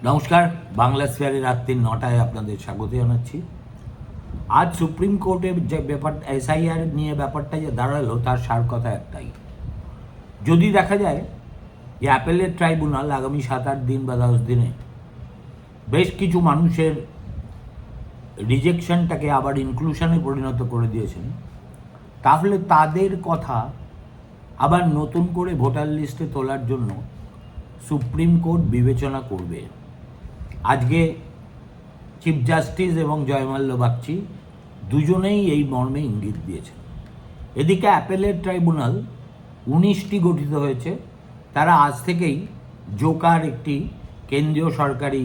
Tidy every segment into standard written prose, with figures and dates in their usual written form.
নমস্কার, বাংলা স্ফিয়ারে রাত্রি 9টায় আপনাদের স্বাগত জানাচ্ছি। আজ সুপ্রিম কোর্টের যে ব্যাপারটা এসআইআর নিয়ে ব্যাপারটা যে দাঁড়ালো তার সার কথা একটাই। যদি দেখা যায় যে অ্যাপেলের ট্রাইব্যুনাল আগামী 7-8 দিন বা 10 দিনে বেশ কিছু মানুষের রিজেকশনটাকে আবার ইনক্লুশনে পরিণত করে দিয়েছেন, তাহলে তাদের কথা আবার নতুন করে ভোটার লিস্টে তোলার জন্য সুপ্রিম কোর্ট বিবেচনা করবে। আজকে চিফ জাস্টিস এবং জয়মাল্য বাগচি দুজনেই এই মর্মে ইঙ্গিত দিয়েছেন। এদিকে অ্যাপেলের ট্রাইব্যুনাল 19টি গঠিত হয়েছে। তারা আজ থেকেই জোকার একটি কেন্দ্রীয় সরকারি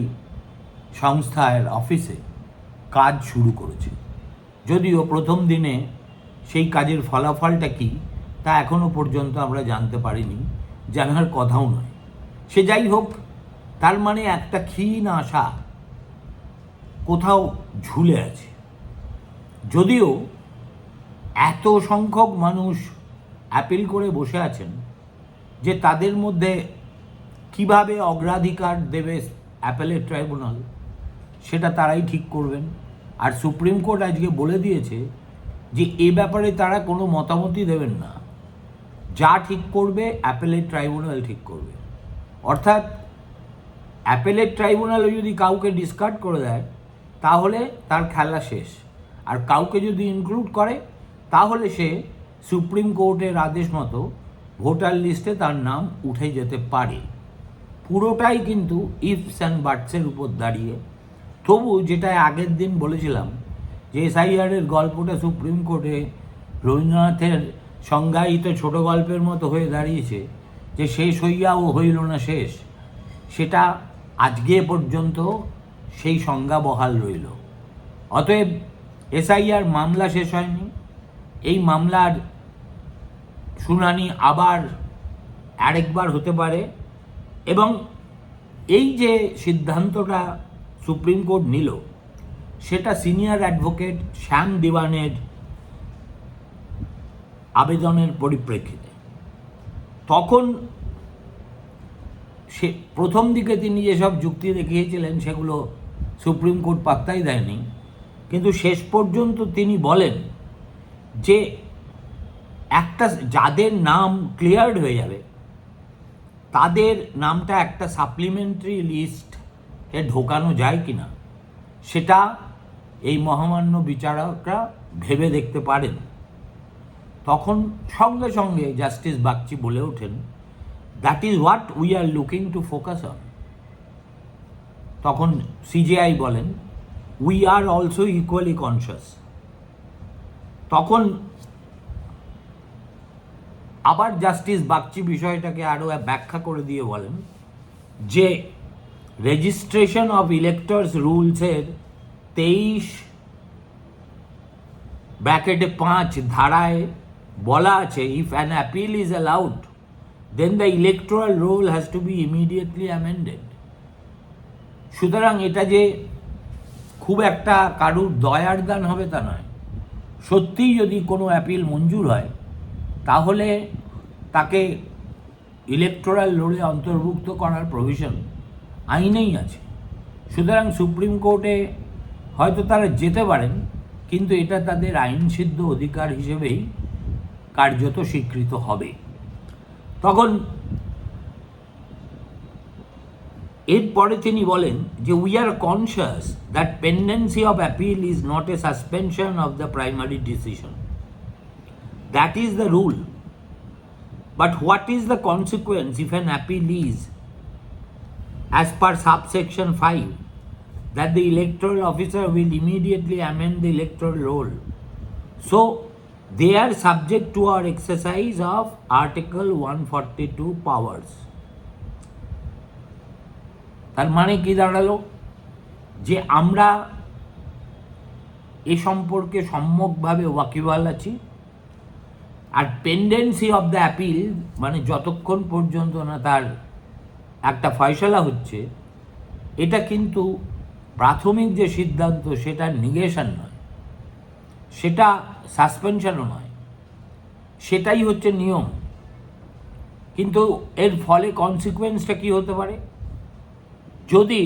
সংস্থার অফিসে কাজ শুরু করেছে। যদিও প্রথম দিনে সেই কাজের ফলাফলটা কী তা এখনও পর্যন্ত আমরা জানতে পারিনি, জানার কথাও নয়। সে যাই হোক, তার মানে একটা ক্ষীণ আশা কোথাও ঝুলে আছে। যদিও এত সংখ্যক মানুষ অ্যাপিল করে বসে আছেন যে তাদের মধ্যে কিভাবে অগ্রাধিকার দেবে অ্যাপেলের ট্রাইব্যুনাল সেটা তারাই ঠিক করবেন। আর সুপ্রিম কোর্ট আজকে বলে দিয়েছে যে এ ব্যাপারে তারা কোনো মতামতই দেবেন না, যা ঠিক করবে অ্যাপেলের ট্রাইব্যুনাল ঠিক করবে। অর্থাৎ অ্যাপেলের ট্রাইব্যুনাল যদি কাউকে ডিসকার্ড করে দেয় তাহলে তার খেলা শেষ, আর কাউকে যদি ইনক্লুড করে তাহলে সে সুপ্রিম কোর্টের আদেশ মতো ভোটার লিস্টে তার নাম উঠে যেতে পারে। পুরোটাই কিন্তু ইফস অ্যান্ড বাটসের উপর দাঁড়িয়ে। তবু যেটা আগের দিন বলেছিলাম যে এসআইআরের গল্পটা সুপ্রিম কোর্টে রবীন্দ্রনাথের সংজ্ঞায়িত ছোট গল্পের মতো হয়ে দাঁড়িয়েছে, যে শেষ হইয়াও হইল না শেষ, সেটা আজকে পর্যন্ত সেই সংজ্ঞা বহাল রইল। অতএব এসআইআর মামলা শেষ হয়নি। এই মামলার শুনানি আবার আরেকবার হতে পারে, এবং এই যে সিদ্ধান্তটা সুপ্রিম কোর্ট নিল সেটা সিনিয়র অ্যাডভোকেট শ্যাম দিওয়ানের আবেদনের পরিপ্রেক্ষিতে। তখন সে প্রথম দিকে তিনি যেসব যুক্তি দেখিয়েছিলেন সেগুলো সুপ্রিম কোর্ট পাত্তাই দেয়নি, কিন্তু শেষ পর্যন্ত তিনি বলেন যে একটা যাদের নাম ক্লিয়ার্ড হয়ে যাবে তাদের নামটা একটা সাপ্লিমেন্টারি লিস্টে ঢোকানো যায় কিনা সেটা এই মহামান্য বিচারকরা ভেবে দেখতে পারেন। তখন সঙ্গে সঙ্গে জাস্টিস বাগচি বলে ওঠেন, that is what we are looking to focus on. তখন সিজেআই বলেন, we are also equally conscious. তখন আবার জাস্টিস বাগচি বিষয়টাকে আরও ব্যাখ্যা করে দিয়ে বলেন যে রেজিস্ট্রেশন অফ ইলেক্টর্স রুলসের 23(5) ধারায় বলা আছে, if an appeal is allowed then the electoral roll has to be immediately amended. সুতরাং এটা যে খুব একটা কারুর দয়ার দান হবে তা নয়। সত্যিই যদি কোনো অ্যাপিল মঞ্জুর হয় তাহলে তাকে ইলেকটোরাল রোলে অন্তর্ভুক্ত করার প্রভিশন আইনেই আছে। সুতরাং সুপ্রিম কোর্টে হয়তো তারা যেতে পারেন, কিন্তু এটা তাদের আইনসিদ্ধ অধিকার হিসেবেই কার্যত স্বীকৃত হবে। তখন এরপরে তিনি বলেন যে we are conscious that পেন্ডেন্সি of appeal is not a suspension of the primary decision, that is the rule, but what is the consequence if an appeal is as per subsection 5 that the electoral officer will immediately amend the electoral roll, so they are subject to our exercise of Article 142 powers. তার মানে কি দাঁড়ালো? যে আমরা এ সম্পর্কে সম্যকভাবে ওয়াকিবহাল আছি, আর পেন্ডেন্সি of the appeal মানে যতক্ষণ পর্যন্ত না তার একটা ফয়সলা হচ্ছে, এটা কিন্তু প্রাথমিক যে সিদ্ধান্ত সেটা নিগেশন নয়, সেটা সাসপেনশনও নয়, সেটাই হচ্ছে নিয়ম। কিন্তু এর ফলে কনসিকুয়েন্সটা কী হতে পারে? যদি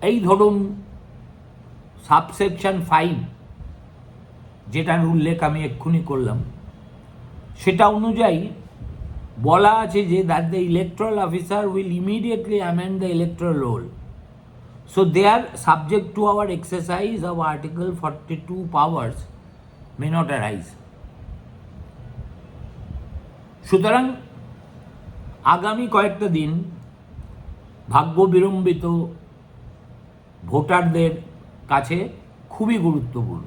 এই ধরুন সাবসেকশন 5 যেটার উল্লেখ আমি এক্ষুনি করলাম, সেটা অনুযায়ী বলা আছে যে that the electoral officer will immediately amend the electoral roll, so they are subject to our exercise of article 42 powers may not arise. সুতরাং আগামী কয়েকটা দিন ভাগ্য বিড়ম্বিত ভোটারদের কাছে খুবই গুরুত্বপূর্ণ।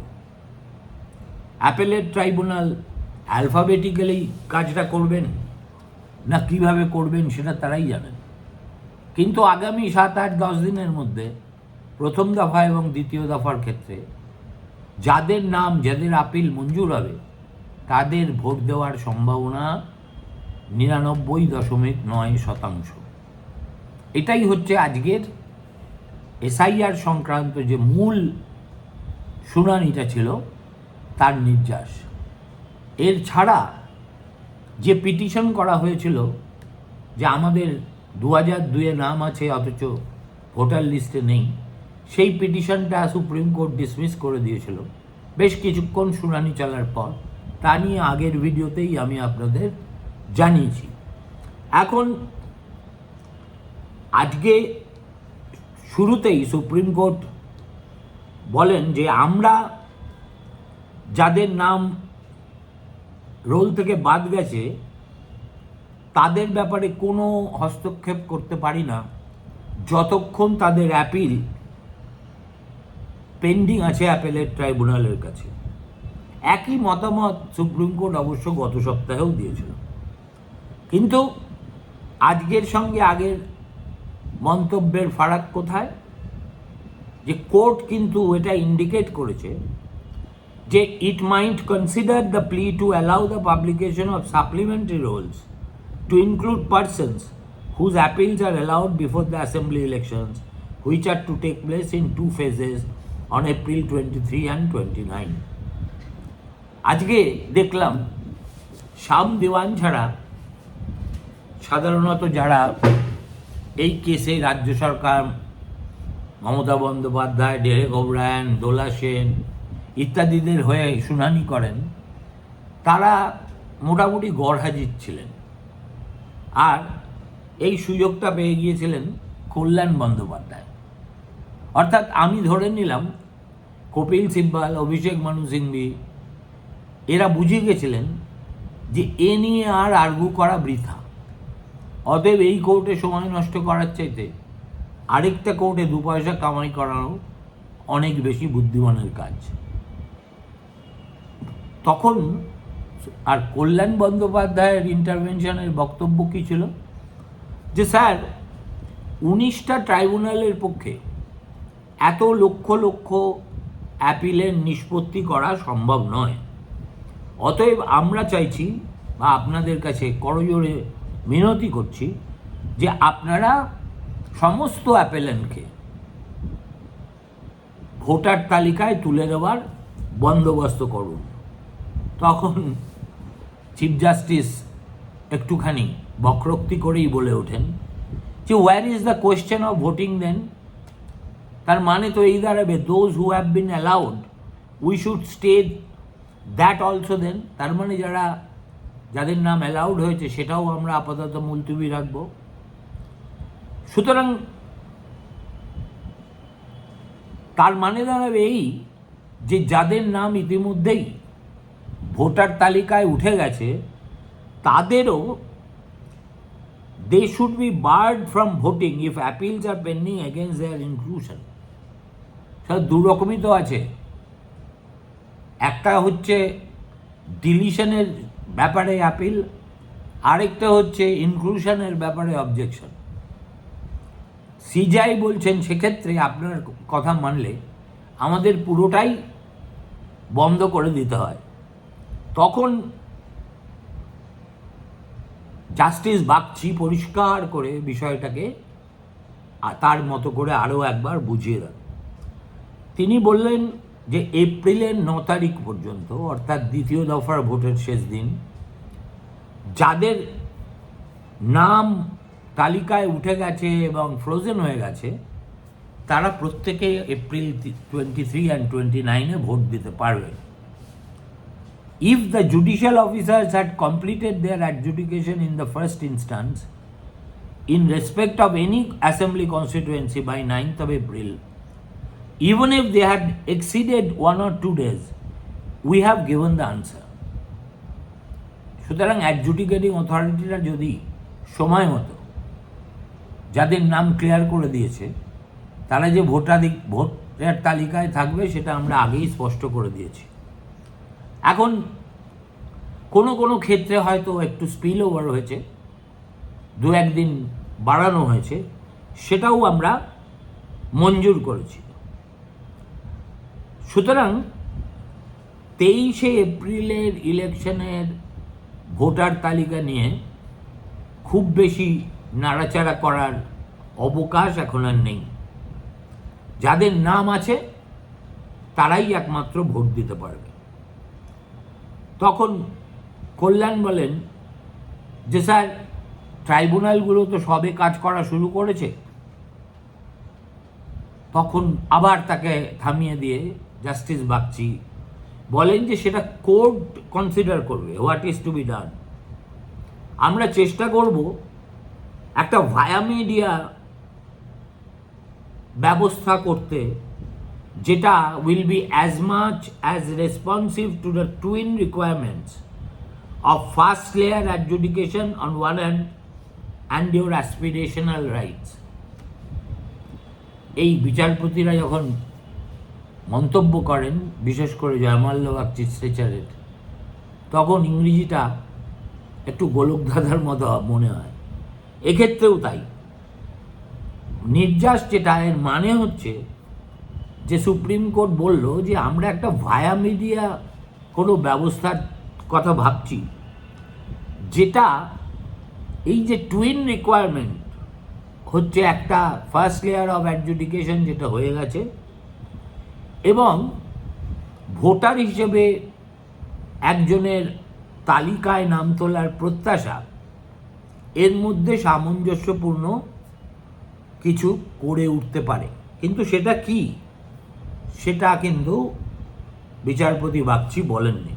অ্যাপেলেট ট্রাইব্যুনাল অ্যালফাবেটিক্যালি কাজটা করবেন না কিভাবে করবেন সেটা তারাই জানেন, কিন্তু আগামী 7-8-10 দিনের মধ্যে প্রথম দফা এবং দ্বিতীয় দফার ক্ষেত্রে যাদের নাম, যাদের আপিল মঞ্জুর হবে তাদের ভোট দেওয়ার সম্ভাবনা 99.9%। এটাই হচ্ছে আজকের এসআইআর সংক্রান্ত যে মূল শুনানিটা ছিল তার নির্যাস। এর ছাড়া যে পিটিশন করা হয়েছিল যে আমাদের 2002-এ নাম আছে অথচ ভোটার লিস্টে নেই, সেই পিটিশনটা সুপ্রিম কোর্ট ডিসমিস করে দিয়েছিল বেশ কিছুক্ষণ শুনানি চলার পর। তা নিয়ে আগের ভিডিওতেই আমি আপনাদের জানিয়েছি। এখন আজকে শুরুতেই সুপ্রিম কোর্ট বলেন যে আমরা যাদের নাম রোল থেকে বাদ গেছে তাদের ব্যাপারে কোনো হস্তক্ষেপ করতে পারি না যতক্ষণ তাদের অ্যাপিল পেন্ডিং আছে অ্যাপেলেট ট্রাইব্যুনালের কাছে। একই মতামত সুপ্রিম কোর্ট অবশ্য গত সপ্তাহেও দিয়েছিল, কিন্তু আজকের সঙ্গে আগের মন্তব্যের ফারাক কোথায়? যে কোর্ট কিন্তু এটা ইন্ডিকেট করেছে যে it might consider the plea to allow the publication of supplementary rolls to include persons whose appeals are allowed before the assembly elections, which are to take place in 2 phases on April 23 and 29. আজকে দেখলাম শাম দেওয়ান ছাড়া সাধারণত যারা এই কেসে রাজ্য সরকার, Mamata Bandyopadhyay, Derek O'Brien, দোলা সেন ইত্যাদিদের হয়ে শুনানি করেন, তারা মোটামুটি গড়হাজির ছিলেন। আর এই সুযোগটা পেয়ে গিয়েছিলেন কল্যাণ বন্দ্যোপাধ্যায়। অর্থাৎ আমি ধরে নিলাম কপিল সিব্বাল, অভিষেক মানু সিংভি এরা বুঝে গেছিলেন যে এ নিয়ে আর আর্গু করা বৃথা, অতএব এই কোর্টে সময় নষ্ট করার চাইতে আরেকটা কোর্টে 2 পয়সা কামাই করানো অনেক বেশি বুদ্ধিমানের কাজ। তখন আর কল্যাণ বন্দ্যোপাধ্যায়ের ইন্টারভেনশনের বক্তব্য কী ছিল? যে স্যার 19টা ট্রাইব্যুনালের পক্ষে এত লক্ষ লক্ষ অ্যাপিলের নিষ্পত্তি করা সম্ভব নয়, অতএব আমরা চাইছি বা আপনাদের কাছে করজোড়ে মিনতি করছি যে আপনারা সমস্ত অ্যাপেলেন্টকে ভোটার তালিকায় তুলে দেওয়ার বন্দোবস্ত করুন। তখন চিফ জাস্টিস একটুখানি বক্রোক্তি করেই বলে ওঠেন যে where is the question of voting then? তার মানে তো এই দাঁড়াবে those who have been allowed we should stay that also then. তার মানে যাদের নাম অ্যালাউড হয়েছে সেটাও আমরা আপাতত মুলতুবি রাখবো। সুতরাং তার মানে দাঁড়াবে এই যে যাদের নাম ইতিমধ্যেই ভোটার তালিকায় উঠে গেছে তাদেরও they should be barred from voting if appeals are pending against their inclusion. Sir দু রকমই তো আছে, একটা হচ্ছে ডিলিশনের ব্যাপারে অ্যাপিল, আরেকটা হচ্ছে ইনক্লুশনের ব্যাপারে অবজেকশন। সিজাই বলছেন সেক্ষেত্রে আপনার কথা মানলে আমাদের পুরোটাই বন্ধ করে দিতে হয়। তখন জাস্টিস বাগচি পরিষ্কার করে বিষয়টাকে তার মতো করে আরও একবার বুঝিয়ে দেন। তিনি বললেন যে এপ্রিলের 9 তারিখ পর্যন্ত, অর্থাৎ দ্বিতীয় দফার ভোটের শেষ দিন, যাদের নাম তালিকায় উঠে গেছে এবং ফ্রোজেন হয়ে গেছে তারা প্রত্যেকে এপ্রিল 23 and 29 ভোট দিতে পারবে। If the judicial officers had completed their adjudication in the first instance in respect of any assembly constituency by 9th of April, even if they had exceeded 1 or 2 days, we have given the answer. সুতরাং অ্যাডজুডিকেটিং অথরিটিরা যদি সময় মতো যাদের নাম clear করে দিয়েছে তারা যে ভোটার তালিকায় থাকবে সেটা আমরা আগেই স্পষ্ট করে দিয়েছি। এখন কোনো কোনো ক্ষেত্রে হয়তো একটু স্পিল ওভার হয়েছে, 2-1 দিন বাড়ানো হয়েছে, সেটাও আমরা মঞ্জুর করেছি। সুতরাং 23শে এপ্রিলের ইলেকশনের ভোটার তালিকা নিয়ে খুব বেশি নাড়াচাড়া করার অবকাশ এখন আর নেই। যাদের নাম আছে তারাই একমাত্র ভোট দিতে পারবে। তখন কল্যাণ বলেন যে স্যার, ট্রাইব্যুনালগুলো তো সবে কাজ করা শুরু করেছে। তখন আবার তাকে থামিয়ে দিয়ে জাস্টিস বাগচি বলেন যে সেটা কোর্ট কনসিডার করবে, what is to be done. আমরা চেষ্টা করব একটা ভায়া মিডিয়া ব্যবস্থা করতে, যেটা will be as much as responsive to the twin requirements of first layer adjudication on one hand and your aspirational rights. এই বিচারপতিরা যখন মন্তব্য করেন, বিশেষ করে জয়মাল্য বাগচির স্ট্রেচারের, তখন ইংরেজিটা একটু গোলকধাঁধার মতো মনে হয়। এক্ষেত্রেও তাই। নির্যাস যেটা, এর মানে হচ্ছে যে সুপ্রিম কোর্ট বলল যে আমরা একটা ভায়া মিডিয়া কোনো ব্যবস্থার কথা ভাবছি, যেটা এই যে টুইন রিকোয়ারমেন্ট হচ্ছে, একটা ফার্স্ট লেয়ার অফ অ্যাডজুডিকেশন যেটা হয়ে গেছে এবং ভোটার হিসেবে একজনের তালিকায় নাম তোলার প্রত্যাশা, এর মধ্যে সামঞ্জস্যপূর্ণ কিছু করে উঠতে পারে। কিন্তু সেটা কি, সেটা কিন্তু বিচারপতি বাগচি বলেননি।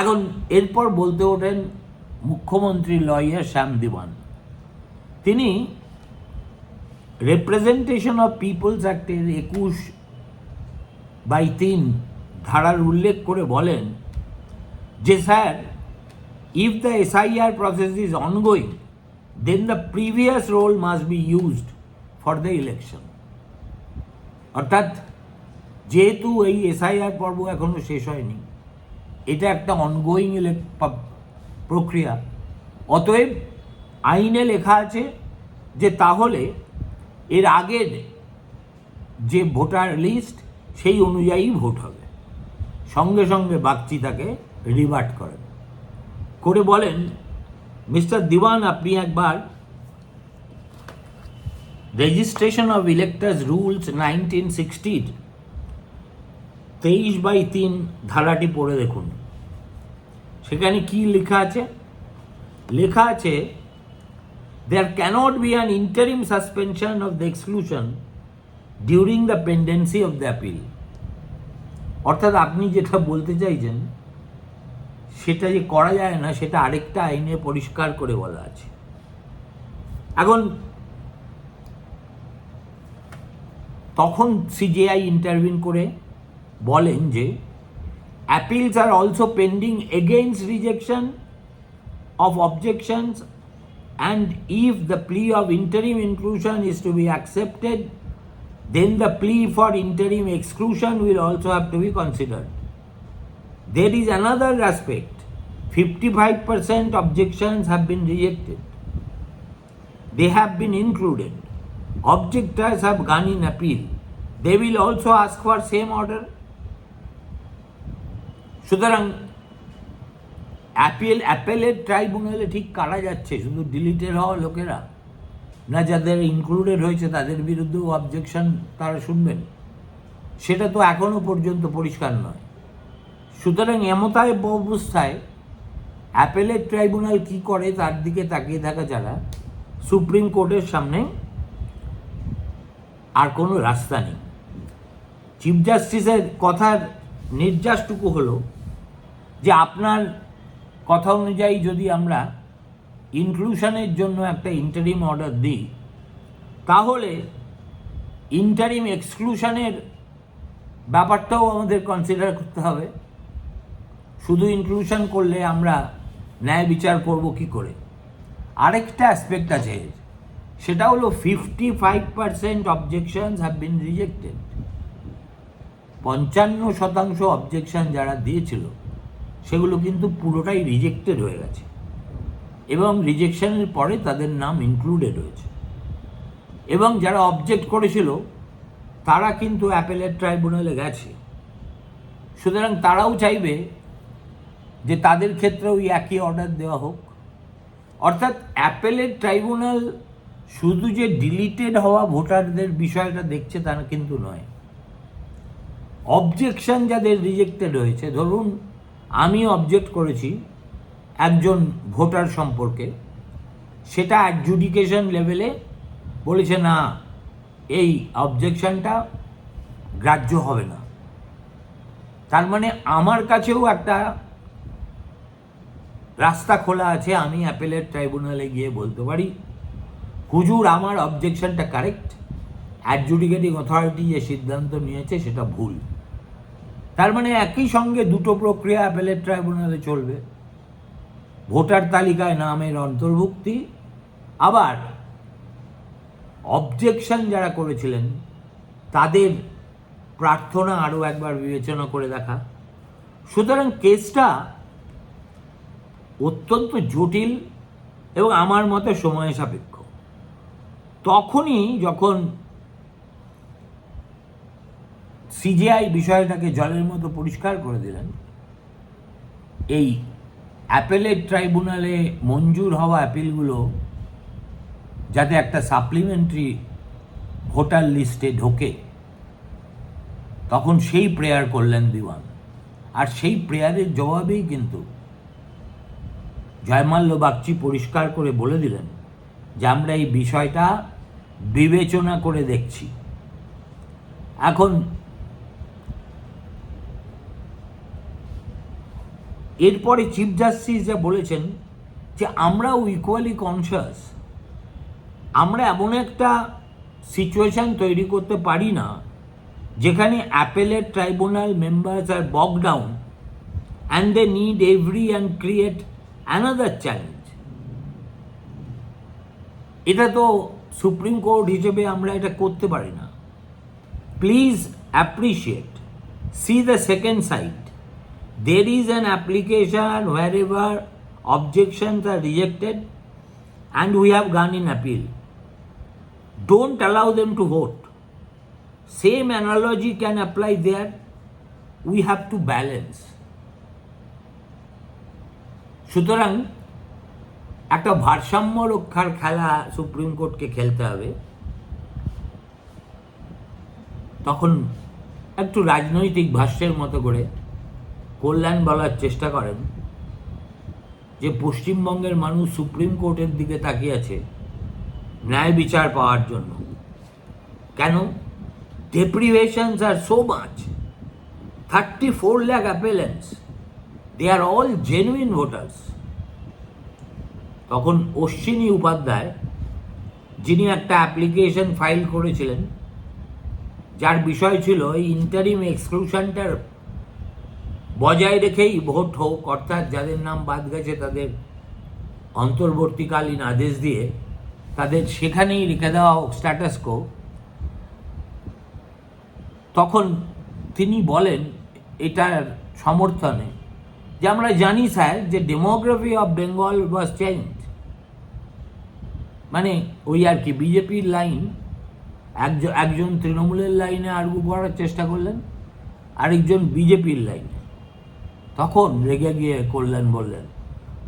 এখন এরপর বলতে ওঠেন মুখ্যমন্ত্রী লয়ার শ্যাম দিওয়ান। তিনি রিপ্রেজেন্টেশন অফ পিপলস অ্যাক্টের 21/3 ধারার উল্লেখ করে বলেন যে sir, if the SIR process is ongoing, then the previous role must be used for the election. অর্থাৎ যেহেতু এই SIR পর্ব এখনো শেষ হয়নি, এটা একটা অনগোয়িং প্রক্রিয়া, অতএব আইনে লেখা আছে যে তাহলে এর আগের যে ভোটার লিস্ট সেই অনুযায়ী ভোট হবে। সঙ্গে সঙ্গে বাগচি তাকে রিভার্ট করেন, করে বলেন, মিস্টার দিওয়ান, আপনি একবার রেজিস্ট্রেশন অফ ইলেক্টার্স রুলস 1960 23/3 ধারাটি পড়ে দেখুন। সেখানে কি লেখা আছে? লেখা আছে, there cannot be an interim suspension of the exclusion during the pendency of the appeal. অর্থাৎ আপনি যেটা বলতে চাইছেন সেটা যে করা যায় না, সেটা আরেকটা আইনে পরিষ্কার করে বলা আছে। এখন তখন সিজেআই ইন্টারভিন করে বলেন যে appeals are also pending against rejection of objections, and if the plea of interim inclusion is to be accepted, then the plea for interim exclusion will also have to be considered. There is another aspect. 55% objections have been rejected. They have been included. Objectors have gone in appeal. They will also ask for same order. সুতরাং অ্যাপেলের ট্রাইব্যুনালে ঠিক কারা যাচ্ছে? শুধু deleted হওয়া লোকেরা, না যাদের ইনক্লুডেড হয়েছে তাদের বিরুদ্ধেও অবজেকশন তারা শুনবেন? সেটা তো এখনও পর্যন্ত পরিষ্কার নয়। সুতরাং এমতায় অবস্থায় অ্যাপেলের ট্রাইব্যুনাল কি করে তার দিকে তাকিয়ে থাকা যারা সুপ্রিম কোর্টের সামনে আর কোনো রাস্তা নেই। চিফ জাস্টিসের কথার নির্যাসটুকু হলো যে আপনার কথা অনুযায়ী যদি আমরা ইনক্লুশনের জন্য একটা ইন্টারিম অর্ডার দিই, তাহলে ইন্টারিম এক্সক্লুশনের ব্যাপারটাও আমাদের কনসিডার করতে হবে। শুধু ইনক্লুশন করলে আমরা ন্যায় বিচার করব কি করে? আরেকটা অ্যাসপেক্ট আছে, সেটা হলো 55% objections have been rejected. 55% objection যারা দিয়েছিল সেগুলো কিন্তু পুরোটাই রিজেক্টেড হয়ে গেছে, এবং রিজেকশনের পরে তাদের নাম ইনক্লুডেড হয়েছে। এবং যারা অবজেক্ট করেছিল তারা কিন্তু অ্যাপেলেট ট্রাইব্যুনালে গেছে। সুতরাং তারাও চাইবে যে তাদের ক্ষেত্রেও একই অর্ডার দেওয়া হোক। অর্থাৎ অ্যাপেলেট ট্রাইব্যুনাল শুধু যে ডিলিটেড হওয়া ভোটারদের বিষয়টা দেখছে তা কিন্তু নয়, অবজেকশন যাদের রিজেক্টেড হয়েছে, ধরুন আমি অবজেক্ট করেছি একজন ভোটার সম্পর্কে, সেটা অ্যাডজুডিকেশন লেভেলে বলেছে না, এই অবজেকশনটা গ্রাহ্য হবে না। তার মানে আমার কাছেও একটা রাস্তা খোলা আছে, আমি অ্যাপেলেট ট্রাইব্যুনালে গিয়ে বলতে পারি হুজুর আমার অবজেকশনটা কারেক্ট, অ্যাডজুডিকেটিং অথরিটি যে সিদ্ধান্ত নিয়েছে সেটা ভুল। তার মানে একই সঙ্গে দুটো প্রক্রিয়া অ্যাপেলেট ট্রাইব্যুনালে চলবে, ভোটার তালিকায় নামের অন্তর্ভুক্তি, আবার অবজেকশন যারা করেছিলেন তাদের প্রার্থনা আরও একবার বিবেচনা করে দেখা। সুতরাং কেসটা অত্যন্ত জটিল এবং আমার মতে সময় সাপেক্ষ। তখনই যখন সিজিআই বিষয়টাকে জলের মতো পরিষ্কার করে দিলেন, এই অ্যাপেলেট ট্রাইব্যুনালে মঞ্জুর হওয়া অ্যাপিলগুলো যাতে একটা সাপ্লিমেন্টারি ভোটার লিস্টে ঢোকে, তখন সেই প্রেয়ার করলেন দিওয়ান। আর সেই প্রেয়ারের জবাবেই কিন্তু জয়মাল্য বাগচি পরিষ্কার করে বলে দিলেন যে আমরা এই বিষয়টা বিবেচনা করে দেখছি। এখন এরপরে চিফ জাস্টিস যা বলেছেন যে আমরাও ইকুয়ালি কনসিয়াস, আমরা এমন একটা সিচুয়েশন তৈরি করতে পারি না যেখানে appellate tribunal members are bog down and they need every and create another challenge. এটা তো সুপ্রিম কোর্ট হিসেবে আমরা এটা করতে পারি না। Please appreciate, C the second side. There is an application wherever objections are rejected and we have gone in appeal. Don't allow them to vote. Same analogy can apply there. We have to balance. সুতরাং একটা ভারসাম্য রক্ষার খেলা supreme কোর্টকে খেলতে হবে। তখন একটু রাজনৈতিক ভাষ্যের মতো করে কল্যাণ বলার চেষ্টা করেন যে পশ্চিমবঙ্গের মানুষ সুপ্রিম কোর্টের দিকে তাকিয়ে আছে ন্যায় বিচার পাওয়ার জন্য। কেন? deprivations are so much, 34 lakh appellants, they are all genuine voters. তখন অশ্বিনী উপাধ্যায়, যিনি একটা অ্যাপ্লিকেশন ফাইল করেছিলেন যার বিষয় ছিল এই ইন্টারিম এক্সক্লুশনটার বজায় রেখেই ভোট হোক, অর্থাৎ যাদের নাম বাদ গেছে তাদের অন্তর্বর্তীকালীন আদেশ দিয়ে তাদের সেখানেই রেখে দেওয়া হোক, স্ট্যাটাস কো। তখন তিনি বলেন এটার সমর্থনে যে আমরা জানি স্যার যে demography of Bengal was change. মানে ওই আর কি বিজেপির লাইন, একজন তৃণমূলের লাইনে আর্গু করার চেষ্টা করলেন, আরেকজন বিজেপির লাইনে। তখন রেগে গিয়ে কল্যাণ বললেন,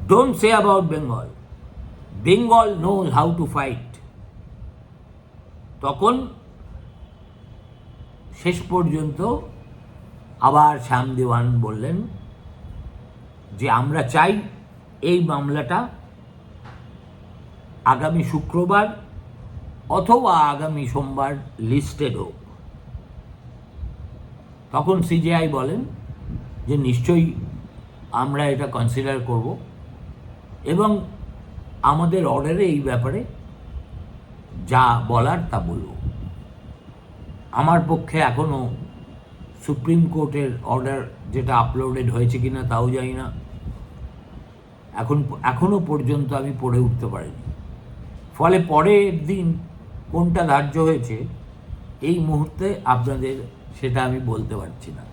don't say about Bengal, Bengal knows how to fight. তখন শেষ পর্যন্ত আবার শ্যাম দেওয়ান বললেন যে আমরা চাই এই মামলাটা আগামী শুক্রবার অথবা আগামী সোমবার লিস্টেড হোক। তখন সিজেআই বলেন যে নিশ্চয়ই আমরা এটা কনসিডার করব এবং আমাদের অর্ডারে এই ব্যাপারে যা বলার তা বলব। আমার পক্ষে এখনও সুপ্রিম কোর্টের অর্ডার যেটা আপলোডেড হয়েছে কিনা তাও জানি না, এখনও পর্যন্ত আমি পড়ে উঠতে পারিনি। ফলে পরের দিন কোনটা ধার্য হয়েছে এই মুহূর্তে আপনাদের সেটা আমি বলতে পারছি না,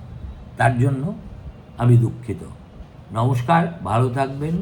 তার জন্য আমি দুঃখিত। নমস্কার, ভালো থাকবেন।